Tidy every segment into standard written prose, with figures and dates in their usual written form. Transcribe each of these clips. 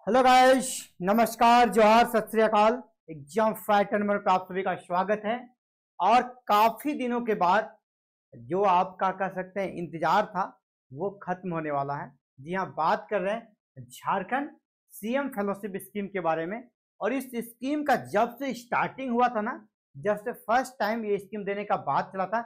Hello guys, नमस्कार, जोहार, सत श्री अकाल। एग्जाम फाइटर नंबर पर आप सभी का स्वागत है। और काफी दिनों के बाद जो आपका कह सकते हैं इंतजार था वो खत्म होने वाला है। जी हाँ, बात कर रहे हैं झारखंड सीएम फेलोशिप स्कीम के बारे में। और इस स्कीम का जब से स्टार्टिंग हुआ था ना, जब से फर्स्ट टाइम ये स्कीम देने का बात चला था,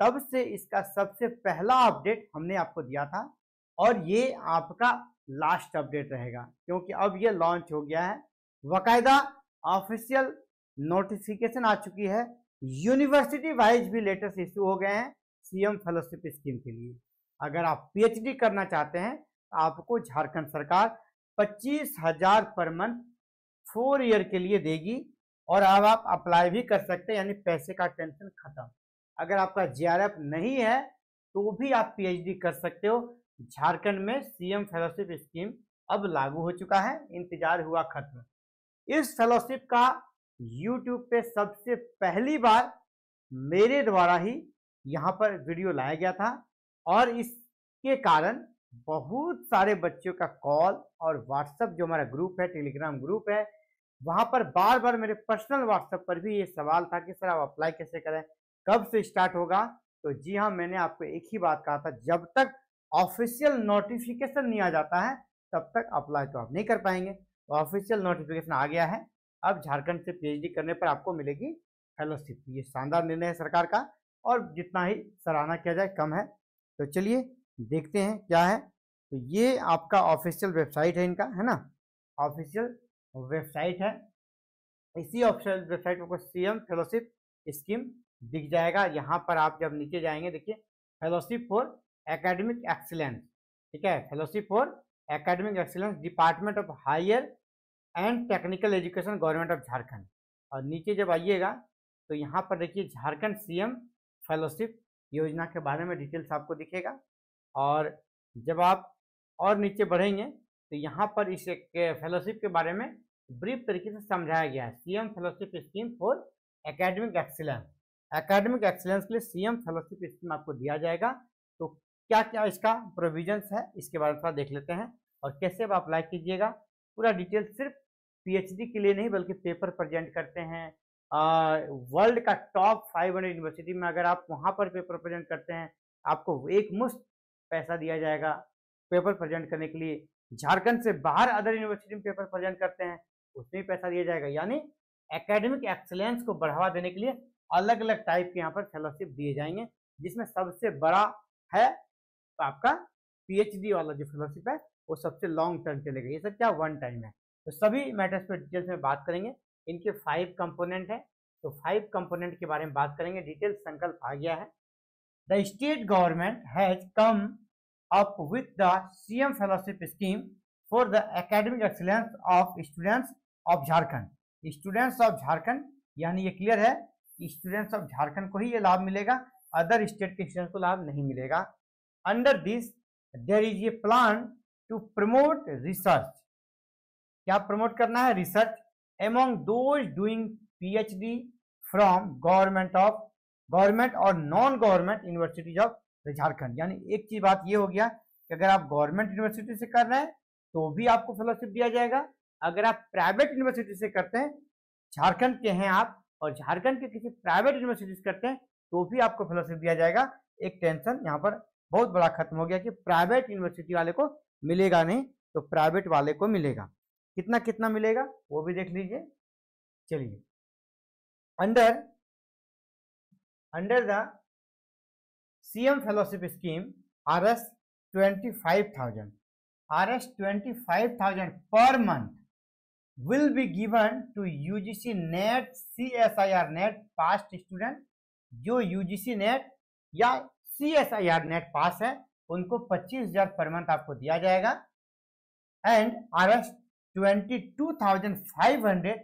तब से इसका सबसे पहला अपडेट हमने आपको दिया था। और ये आपका लास्ट अपडेट रहेगा क्योंकि अब ये लॉन्च हो गया है। बाकायदा ऑफिशियल नोटिफिकेशन आ चुकी है। यूनिवर्सिटी वाइज भी लेटर्स इशू हो गए हैं सीएम फेलोशिप स्कीम के लिए। अगर आप पीएचडी करना चाहते हैं तो आपको झारखंड सरकार 25,000 पर मंथ 4 ईयर के लिए देगी। और अब आप अप्लाई भी कर सकते हैं, यानी पैसे का टेंशन खत्म। अगर आपका जीआरएफ नहीं है तो भी आप पीएचडी कर सकते हो। झारखंड में सीएम फेलोशिप स्कीम अब लागू हो चुका है, इंतजार हुआ खत्म। इस फेलोशिप का यूट्यूब पे सबसे पहली बार मेरे द्वारा ही यहाँ पर वीडियो लाया गया था। और इसके कारण बहुत सारे बच्चों का कॉल और व्हाट्सएप जो हमारा ग्रुप है, टेलीग्राम ग्रुप है, वहां पर बार बार मेरे पर्सनल व्हाट्सएप पर भी ये सवाल था कि सर आप अप्लाई कैसे करें, कब से स्टार्ट होगा। तो जी हाँ, मैंने आपको एक ही बात कहा था, जब तक ऑफिशियल नोटिफिकेशन नहीं आ जाता है तब तक अप्लाई तो आप नहीं कर पाएंगे। तो ऑफिशियल नोटिफिकेशन आ गया है। अब झारखंड से पीएचडी करने पर आपको मिलेगी फेलोशिप। ये शानदार निर्णय है सरकार का, और जितना ही सराहना किया जाए कम है। तो चलिए देखते हैं क्या है। तो ये आपका ऑफिशियल वेबसाइट है इनका, है ना, ऑफिशियल वेबसाइट है। इसी ऑफिशियल वेबसाइट पर सीएम फेलोशिप स्कीम दिख जाएगा। यहाँ पर आप जब नीचे जाएंगे, देखिए फेलोशिप फॉर एकेडमिक एक्सीलेंस, ठीक है, fellowship for academic excellence, department of higher and technical education, government of Jharkhand. और नीचे जब आइएगा तो यहाँ पर देखिए झारखंड सीएम फेलोशिप योजना के बारे में डिटेल्स आपको दिखेगा। और जब आप और नीचे बढ़ेंगे तो यहाँ पर इस फेलोशिप के बारे में ब्रीफ तरीके से समझाया गया है। CM fellowship scheme for academic excellence, academic excellence के लिए सीएम फेलोशिप स्कीम आपको दिया जाएगा। तो क्या क्या इसका प्रोविजंस है इसके बारे में थोड़ा देख लेते हैं, और कैसे आप अप्लाई कीजिएगा। पूरा डिटेल सिर्फ पीएचडी के लिए नहीं बल्कि पेपर प्रेजेंट करते हैं वर्ल्ड का टॉप 500 यूनिवर्सिटी में, अगर आप वहां पर पेपर प्रेजेंट करते हैं आपको एक मुश्त पैसा दिया जाएगा पेपर प्रेजेंट करने के लिए। झारखंड से बाहर अदर यूनिवर्सिटी में पेपर प्रेजेंट करते हैं उसमें भी पैसा दिया जाएगा। यानी एकेडमिक एक्सीलेंस को बढ़ावा देने के लिए अलग अलग टाइप के यहाँ पर फेलोशिप दिए जाएंगे, जिसमें सबसे बड़ा है तो आपका पीएचडी वाला जो फेलोशिप है वो सबसे लॉन्ग टर्म चलेगा। ये सब क्या वन टाइम है। तो सभी मैटर्स पर डिटेल्स में बात करेंगे। इनके 5 कंपोनेंट है, तो 5 कंपोनेंट के बारे में बात करेंगे। डिटेल संकल्प आ गया है। The state government has come up with the CM fellowship scheme for the academic excellence of students of Jharkhand. Students of Jharkhand यानी ये क्लियर है, स्टूडेंट्स ऑफ झारखंड को ही ये लाभ मिलेगा, अदर स्टेट के स्टूडेंट्स को लाभ नहीं मिलेगा। Under this there is a plan to promote research. क्या प्रमोट करना है? Research among those doing PhD from government और non government universities of Jharkhand. यानी एक चीज बात ये हो गया कि अगर आप गवर्नमेंट यूनिवर्सिटी से कर रहे हैं तो भी आपको फेलोशिप दिया जाएगा। अगर आप प्राइवेट यूनिवर्सिटी से करते हैं, झारखंड के हैं आप और झारखंड के किसी प्राइवेट यूनिवर्सिटी से करते हैं तो भी आपको फेलोशिप दिया जाएगा। एक टेंशन यहाँ पर बहुत बड़ा खत्म हो गया कि प्राइवेट यूनिवर्सिटी वाले को मिलेगा नहीं, तो प्राइवेट वाले को मिलेगा। कितना कितना मिलेगा वो भी देख लीजिए। चलिए, under the CM fellowship scheme RS 25,000 per month will be given to UGC NET CSIR NET past student. जो UGC NET या CSIR NET पास है उनको 25,000 पर मंथ आपको दिया जाएगा। एंड RS 22,500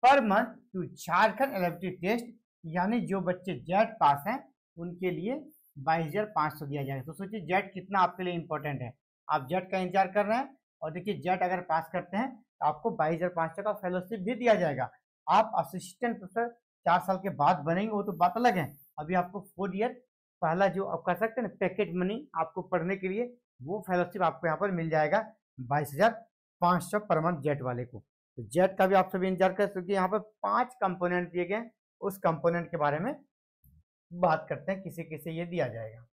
पर month to Jharkhand eligibility test, यानी जो बच्चे जेट पास हैं उनके लिए 22,500 दिया जाएगा। तो सोचिए जेट कितना आपके लिए इंपॉर्टेंट है। आप जेट का इंतजार कर रहे हैं और देखिए जेट अगर पास करते हैं तो आपको 22,500 का फेलोशिप भी दिया जाएगा। आप असिस्टेंट प्रोफेसर 4 साल के बाद बनेंगे वो तो बात अलग है। अभी आपको 4 ईयर पहला जो आप कह सकते हैं ना पैकेट मनी आपको पढ़ने के लिए, वो फेलोशिप आपको यहाँ पर मिल जाएगा 500 पर मंथ जेट वाले को। तो जेट का भी आप सभी इंतजार कर सकते हैं। यहाँ पर 5 कंपोनेंट दिए गए, उस कंपोनेंट के बारे में बात करते हैं, किसे किसे ये दिया जाएगा।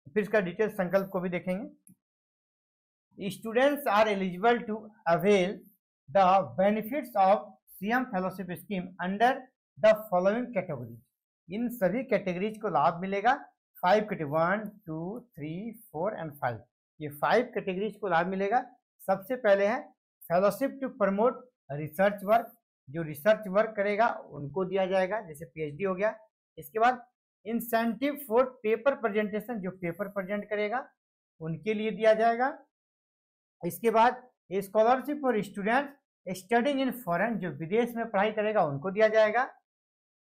फिर इसका डिटेल संकल्प को भी देखेंगे। Students are eligible to avail the benefits of CM fellowship scheme under the following categories. इन सभी कैटेगरीज को लाभ मिलेगा। 5 कैटेगरी 1 2 3 4 एंड 5, ये 5 कैटेगरीज को लाभ मिलेगा। सबसे पहले है fellowship to promote research work, जो रिसर्च वर्क करेगा उनको दिया जाएगा, जैसे पीएचडी हो गया। इसके बाद इंसेंटिव फॉर पेपर प्रेजेंटेशन, जो पेपर प्रेजेंट करेगा उनके लिए दिया जाएगा। इसके बाद scholarship for student studying in foreign, जो विदेश में पढ़ाई करेगा उनको दिया जाएगा।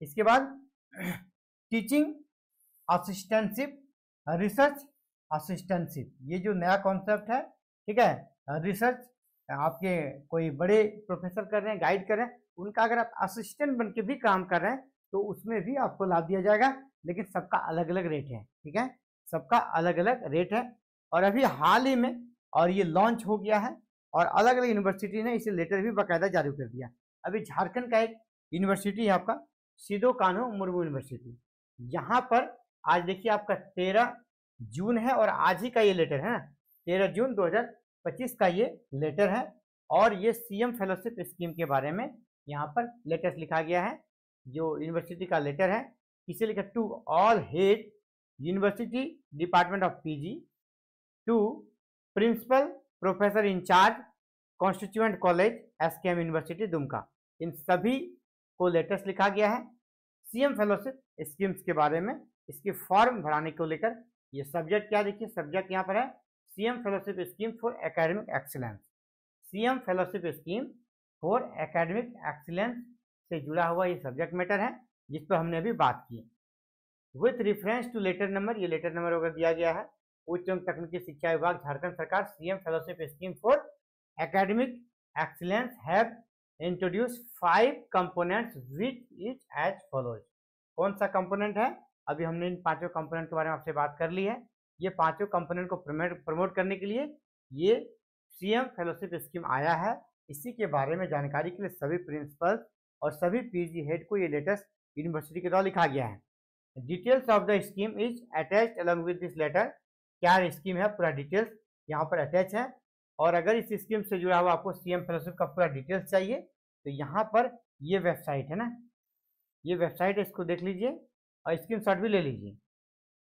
इसके बाद टीचिंग असिस्टेंटशिप, रिसर्च असिस्टेंटशिप, ये जो नया कॉन्सेप्ट है, ठीक है। रिसर्च आपके कोई बड़े प्रोफेसर कर रहे हैं, गाइड कर रहे हैं, उनका अगर आप असिस्टेंट बन के भी काम कर रहे हैं तो उसमें भी आपको लाभ दिया जाएगा, लेकिन सबका अलग अलग रेट है, ठीक है, सबका अलग अलग रेट है। और अभी हाल ही में और ये लॉन्च हो गया है, और अलग अलग यूनिवर्सिटी ने इसे लेटर भी बाकायदा जारी कर दिया। अभी झारखंड का एक यूनिवर्सिटी है आपका सिदो कान्हू मुर्मू यूनिवर्सिटी, यहाँ पर आज देखिए आपका 13 जून है और आज ही का ये लेटर है ना, 13 जून 2025 का ये लेटर है। और ये सीएम फेलोशिप स्कीम के बारे में यहाँ पर लेटेस्ट लिखा गया है, जो यूनिवर्सिटी का लेटर है। किसे लिखा? To all head university department of PG, to principal professor incharge constituent college SKM university Dumka, इन सभी को लेटेस्ट लिखा गया है सीएम फेलोशिप स्कीम्स के बारे में। इसके फॉर्म भराने को लेकर ये सब्जेक्ट क्या, देखिए सब्जेक्ट यहाँ पर है CM fellowship scheme for academic excellence. CM fellowship scheme for academic excellence से जुड़ा हुआ ये सब्जेक्ट मैटर है, जिस पर हमने अभी बात की। With reference to letter number, ये लेटर नंबर वगैरह दिया गया है। उच्च एवं तकनीकी शिक्षा विभाग झारखंड सरकार CM fellowship scheme for academic excellence have introduce 5 components which is as follows. कौन सा कंपोनेंट है? अभी हमने इन 5 कंपोनेंट के बारे में आपसे बात कर ली है। ये 5 कंपोनेंट को प्रमोट करने के लिए ये सीएम फेलोशिप स्कीम आया है। इसी के बारे में जानकारी के लिए सभी प्रिंसिपल और सभी पीजी हेड को ये लेटेस्ट यूनिवर्सिटी के द्वारा लिखा गया है। Details of the scheme is attached along with this letter. क्या स्कीम है, पूरा डिटेल्स यहाँ पर अटैच है। और अगर इस स्कीम से जुड़ा हुआ आपको सीएम फेलोशिप का पूरा डिटेल्स चाहिए तो यहाँ पर ये वेबसाइट है ना, ये वेबसाइट है, इसको देख लीजिए और स्क्रीनशॉट भी ले लीजिए।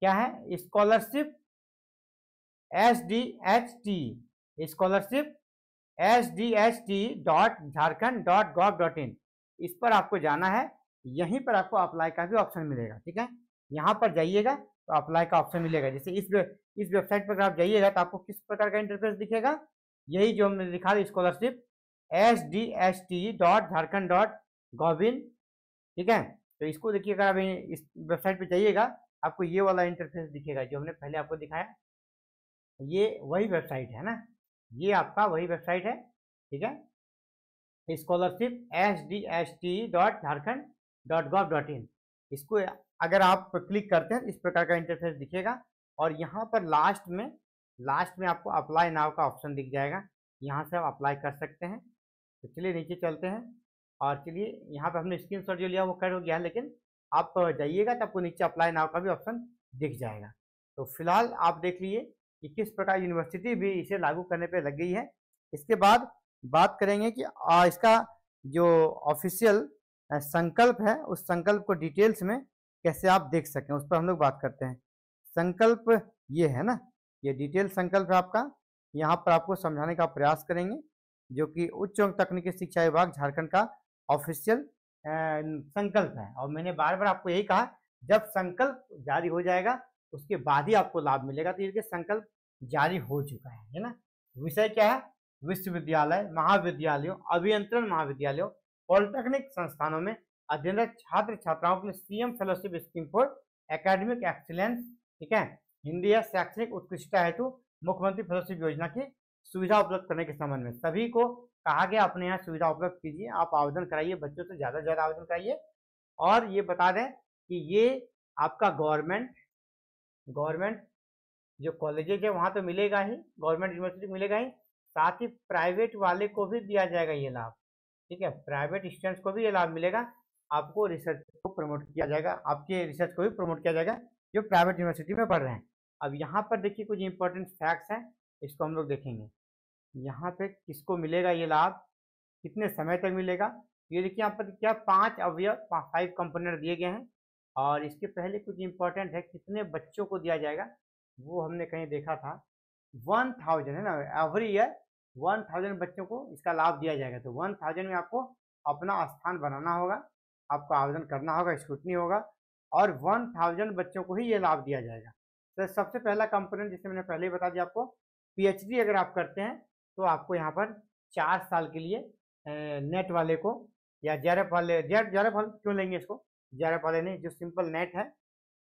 क्या है? स्कॉलरशिप SDHT, स्कॉलरशिप SDHT.Jharkhand.gov.in, इस पर आपको जाना है। यहीं पर आपको अप्लाई का भी ऑप्शन मिलेगा, ठीक है। यहाँ पर जाइएगा तो अप्लाई का ऑप्शन मिलेगा। जैसे इस वेबसाइट पर आप जाइएगा तो आपको किस प्रकार का इंटरफेस दिखेगा, यही जो हमने लिखा है स्कॉलरशिप SDHT.Jharkhand.gov.in, ठीक है। तो इसको देखिए, अगर आप इस वेबसाइट पे जाइएगा आपको ये वाला इंटरफेस दिखेगा जो हमने पहले आपको दिखाया। ये वही वेबसाइट है ना, ये आपका वही वेबसाइट है, ठीक है। स्कॉलरशिप SDHT.Jharkhand.gov.in, इसको अगर आप क्लिक करते हैं इस प्रकार का इंटरफेस दिखेगा। और यहाँ पर लास्ट में आपको अप्लाई नाउ का ऑप्शन दिख जाएगा, यहाँ से आप अप्लाई कर सकते हैं। तो चलिए नीचे चलते हैं और चलिए यहाँ पर हमने स्क्रीनशॉट जो लिया वो कर हो गया, लेकिन आप जाइएगा तो आपको नीचे अप्लाई नाउ का भी ऑप्शन दिख जाएगा। तो फिलहाल आप देख लीजिए कि किस प्रकार यूनिवर्सिटी भी इसे लागू करने पे लग गई है। इसके बाद बात करेंगे कि इसका जो ऑफिशियल संकल्प है उस संकल्प को डिटेल्स में कैसे आप देख सकें, उस पर हम लोग बात करते हैं। संकल्प ये है ना, ये डिटेल संकल्प है आपका, यहाँ पर आपको समझाने का प्रयास करेंगे, जो कि उच्च एवं तकनीकी शिक्षा विभाग झारखंड का ऑफिशियल संकल्प है। और मैंने बार बार आपको यही कहा, जब संकल्प जारी हो जाएगा उसके बाद ही आपको लाभ मिलेगा। तो ये संकल्प जारी हो चुका है ना। विषय क्या है? विश्वविद्यालय, महाविद्यालयों, अभियंत्रण महाविद्यालयों, पॉलिटेक्निक संस्थानों में अध्ययनरत छात्र छात्राओं के लिए CM fellowship scheme for academic excellence, ठीक है, हिंदी या शैक्षणिक उत्कृष्टता हेतु मुख्यमंत्री फेलोशिप योजना की सुविधा उपलब्ध करने के संबंध में सभी को कहा गया अपने यहाँ सुविधा उपलब्ध कीजिए। आप आवेदन कराइए, बच्चों से ज़्यादा से ज़्यादा आवेदन कराइए। और ये बता दें कि ये आपका गवर्नमेंट जो कॉलेजेज है वहाँ तो मिलेगा ही, गवर्नमेंट यूनिवर्सिटी मिलेगा ही, साथ ही प्राइवेट वाले को भी दिया जाएगा ये लाभ, ठीक है। प्राइवेट स्टूडेंट्स को भी ये लाभ मिलेगा, आपको रिसर्च को प्रमोट किया जाएगा, आपके रिसर्च को भी प्रमोट किया जाएगा जो प्राइवेट यूनिवर्सिटी में पढ़ रहे हैं। अब यहाँ पर देखिए कुछ इंपॉर्टेंट फैक्ट्स हैं, इसको हम लोग देखेंगे। यहाँ पे किसको मिलेगा ये लाभ, कितने समय तक मिलेगा, ये देखिए यहाँ पर क्या 5 अवयव 5 कंपोनेंट दिए गए हैं। और इसके पहले कुछ इंपॉर्टेंट है, कितने बच्चों को दिया जाएगा, वो हमने कहीं देखा था 1000 है ना, एवरी ईयर 1000 बच्चों को इसका लाभ दिया जाएगा। तो 1000 में आपको अपना स्थान बनाना होगा, आपको आवेदन करना होगा, स्क्रूटनी होगा, और 1000 बच्चों को ही ये लाभ दिया जाएगा। तो सबसे पहला कंपोनेंट जिसे मैंने पहले ही बता दिया आपको, पीएचडी अगर आप करते हैं तो आपको यहाँ पर 4 साल के लिए नेट वाले को या जेआरएफ वाले, जेआरएफ वाले क्यों लेंगे इसको, जेआरएफ वाले नहीं, जो सिंपल नेट है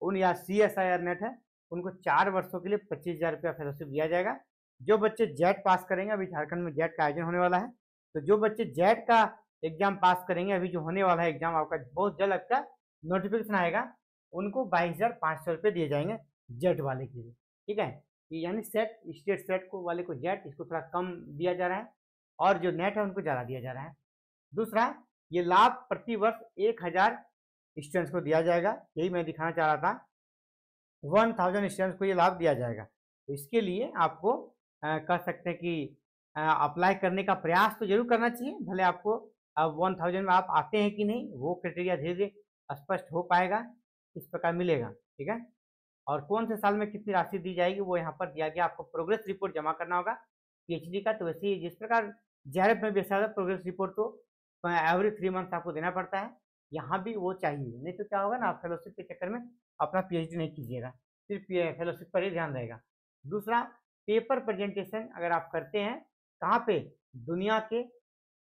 उन या सीएसआईआर नेट है उनको 4 वर्षों के लिए 25,000 रुपया फेलोशिप दिया जाएगा। जो बच्चे जेट पास करेंगे, अभी झारखंड में जेट का आयोजन होने वाला है, तो जो बच्चे जेट का एग्जाम पास करेंगे, अभी जो होने वाला है एग्जाम आपका बहुत जल्द आपका नोटिफिकेशन आएगा, उनको 22,500 रुपये दिए जाएंगे जेट वाले के लिए, ठीक है। यानी सेट स्टेट सेट को वाले को जेट, इसको थोड़ा कम दिया जा रहा है, और जो नेट है उनको ज़्यादा दिया जा रहा है। दूसरा, ये लाभ प्रति वर्ष 1000 स्टूडेंट्स को दिया जाएगा, यही मैं दिखाना चाह रहा था, 1000 स्टूडेंट्स को ये लाभ दिया जाएगा। तो इसके लिए आपको कह सकते हैं कि अप्लाई करने का प्रयास तो जरूर करना चाहिए, भले आपको 1000 में आप आते हैं कि नहीं, वो क्राइटेरिया धीरे धीरे स्पष्ट हो पाएगा, किस प्रकार मिलेगा, ठीक है। और कौन से साल में कितनी राशि दी जाएगी वो यहाँ पर दिया गया, आपको प्रोग्रेस रिपोर्ट जमा करना होगा पीएचडी का। तो वैसे ही जिस प्रकार जेआरएफ में बेसा है प्रोग्रेस रिपोर्ट तो एवरी 3 मंथ आपको देना पड़ता है, यहाँ भी वो चाहिए, नहीं तो क्या होगा ना, आप फेलोशिप के चक्कर में अपना पीएचडी नहीं कीजिएगा, सिर्फ फेलोशिप पर ही ध्यान रहेगा। दूसरा, पेपर प्रेजेंटेशन अगर आप करते हैं, कहाँ पे, दुनिया के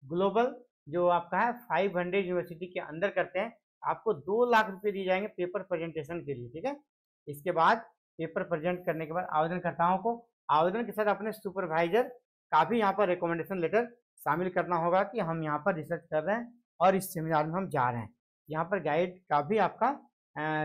ग्लोबल जो आपका है 500 यूनिवर्सिटी के अंदर करते हैं, आपको 2 लाख रुपये दिए जाएंगे पेपर प्रेजेंटेशन के लिए, ठीक है। इसके बाद पेपर प्रेजेंट करने के बाद आवेदनकर्ताओं को आवेदन के साथ अपने सुपरवाइजर का भी यहाँ पर रिकमेंडेशन लेटर शामिल करना होगा कि हम यहाँ पर रिसर्च कर रहे हैं और इस सेमिनार में हम जा रहे हैं। यहाँ पर गाइड का भी आपका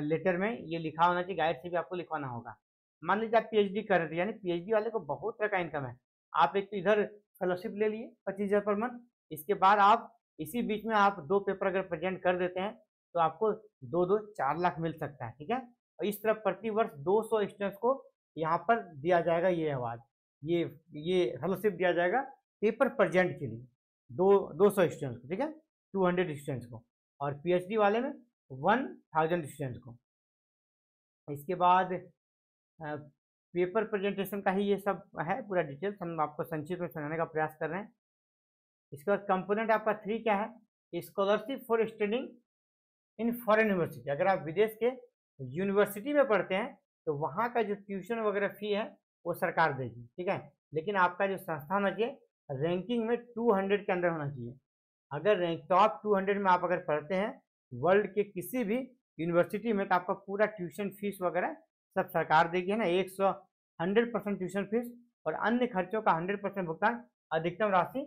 लेटर में ये लिखा होना चाहिए, गाइड से भी आपको लिखवाना होगा। मान लीजिए आप पीएचडी कर रहे थे, यानी पीएचडी वाले को बहुत तरह का इनकम है, आप एक तो इधर फेलोशिप ले लिए 25,000 पर मंथ, इसके बाद आप इसी बीच में आप 2 पेपर अगर प्रेजेंट कर देते हैं तो आपको 2-2 4 लाख मिल सकता है, ठीक है। और इस तरह प्रति वर्ष 200 स्टूडेंट्स को यहाँ पर दिया जाएगा ये अवार्ड, ये फेलोशिप दिया जाएगा पेपर प्रेजेंट के लिए 200 स्टूडेंट्स को, ठीक है, 200 स्टूडेंट्स को, और पीएचडी वाले में 1000 स्टूडेंट्स को। इसके बाद पेपर प्रेजेंटेशन का ही ये सब है पूरा डिटेल्स, हम आपको संक्षिप्त में समझाने का प्रयास कर रहे हैं। इसके बाद कंपोनेंट आपका 3 क्या है, scholarship for studying in foreign university. अगर आप विदेश के यूनिवर्सिटी में पढ़ते हैं तो वहाँ का जो ट्यूशन वगैरह फी है वो सरकार देगी, ठीक है, लेकिन आपका जो संस्थान होना चाहिए रैंकिंग में 200 के अंदर होना चाहिए। अगर टॉप 200 में आप अगर पढ़ते हैं वर्ल्ड के किसी भी यूनिवर्सिटी में, तो आपका पूरा ट्यूशन फीस वगैरह सब सरकार देगी, है ना, 100% ट्यूशन फीस और अन्य खर्चों का 100% भुगतान, अधिकतम राशि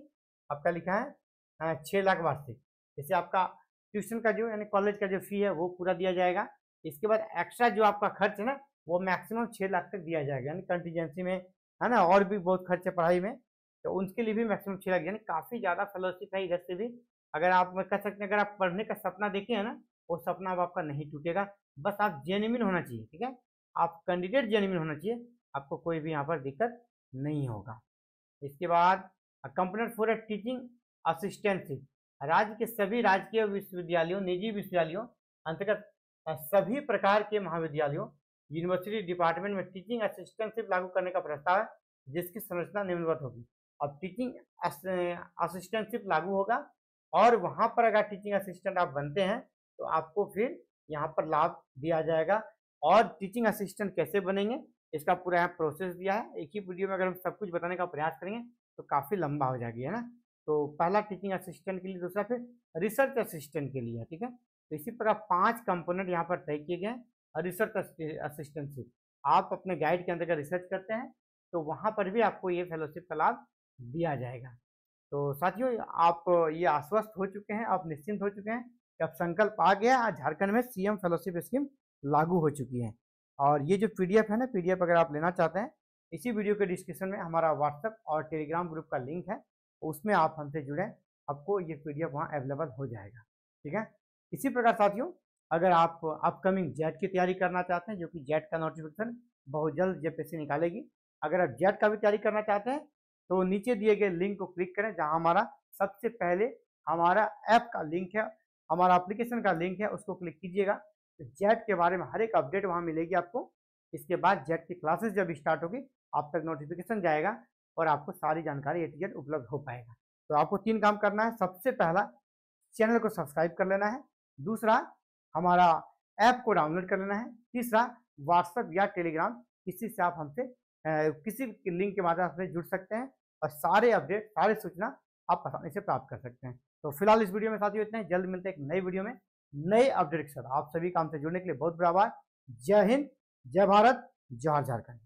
आपका लिखा है 6 लाख वार्षिक। जैसे आपका ट्यूशन का जो यानी कॉलेज का जो फी है वो पूरा दिया जाएगा। इसके बाद एक्स्ट्रा जो आपका खर्च है ना वो मैक्सिमम 6 लाख तक दिया जाएगा, यानी कंटीजेंसी में, है ना, और भी बहुत खर्च है पढ़ाई में, तो उनके लिए भी मैक्सिमम 6 लाख, यानी काफ़ी ज़्यादा फेलोशिप है इधर से भी। अगर आप कह सकते हैं अगर आप पढ़ने का सपना देखें है ना, वो सपना अब आपका नहीं टूटेगा, बस आप जेन्युइन होना चाहिए, ठीक है, आप कैंडिडेट जेन्युइन होना चाहिए, आपको कोई भी यहाँ पर दिक्कत नहीं होगा। इसके बाद कंपोनेंट फॉर टीचिंग असिस्टेंटशिप, राज्य के सभी राजकीय विश्वविद्यालयों, निजी विश्वविद्यालयों अंतर्गत सभी प्रकार के महाविद्यालयों, यूनिवर्सिटी डिपार्टमेंट में टीचिंग असिस्टेंटशिप लागू करने का प्रस्ताव है, जिसकी संरचना निम्नवत होगी। अब टीचिंग असिस्टेंटशिप लागू होगा और वहाँ पर अगर टीचिंग असिस्टेंट आप बनते हैं तो आपको फिर यहाँ पर लाभ दिया जाएगा। और टीचिंग असिस्टेंट कैसे बनेंगे इसका पूरा यहाँ प्रोसेस दिया है, एक ही वीडियो में अगर हम सब कुछ बताने का प्रयास करेंगे तो काफ़ी लंबा हो जाएगी, है ना। तो पहला टीचिंग असिस्टेंट के लिए, दूसरा फिर रिसर्च असिस्टेंट के लिए, ठीक है। तो इसी प्रकार 5 कंपोनेंट यहाँ पर तय किए गए हैं। और रिसर्च असिस्टेंटशिप, आप अपने गाइड के अंदर अगर रिसर्च करते हैं तो वहाँ पर भी आपको ये फेलोशिप का लाभ दिया जाएगा। तो साथियों, आप ये आश्वस्त हो चुके हैं, आप निश्चिंत हो चुके हैं कि अब संकल्प आ गया, झारखंड में सीएम फेलोशिप स्कीम लागू हो चुकी है। और ये जो पीडीएफ है ना, पीडीएफ अगर आप लेना चाहते हैं इसी वीडियो के डिस्क्रिप्शन में हमारा व्हाट्सएप और टेलीग्राम ग्रुप का लिंक है, उसमें आप हमसे जुड़ें, आपको ये पीडीएफ वहाँ अवेलेबल हो जाएगा। ठीक है। इसी प्रकार साथियों, अगर आप अपकमिंग जेट की तैयारी करना चाहते हैं, जो कि जेट का नोटिफिकेशन बहुत जल्द जेपीएससी निकालेगी, अगर आप जेट का भी तैयारी करना चाहते हैं तो नीचे दिए गए लिंक को क्लिक करें, जहां हमारा सबसे पहले हमारा ऐप का लिंक है, हमारा एप्लीकेशन का लिंक है, उसको क्लिक कीजिएगा। तो जेट के बारे में हर एक अपडेट वहां मिलेगी आपको। इसके बाद जेट की क्लासेस जब स्टार्ट होगी आप तक नोटिफिकेशन जाएगा और आपको सारी जानकारी A to Z उपलब्ध हो पाएगा। तो आपको 3 काम करना है। सबसे पहला, चैनल को सब्सक्राइब कर लेना है। दूसरा, हमारा ऐप को डाउनलोड कर लेना है। तीसरा, व्हाट्सएप या टेलीग्राम किसी से आप हमसे किसी लिंक के माध्यम से जुड़ सकते हैं और सारे अपडेट, सारी सूचना आप आसानी से प्राप्त कर सकते हैं। तो फिलहाल इस वीडियो में साथियों इतना ही। जल्द मिलते हैं एक नई वीडियो में नए अपडेट के साथ। आप सभी काम से जुड़ने के लिए बहुत बहुत आभार। जय हिंद, जय भारत, जय झारखंड।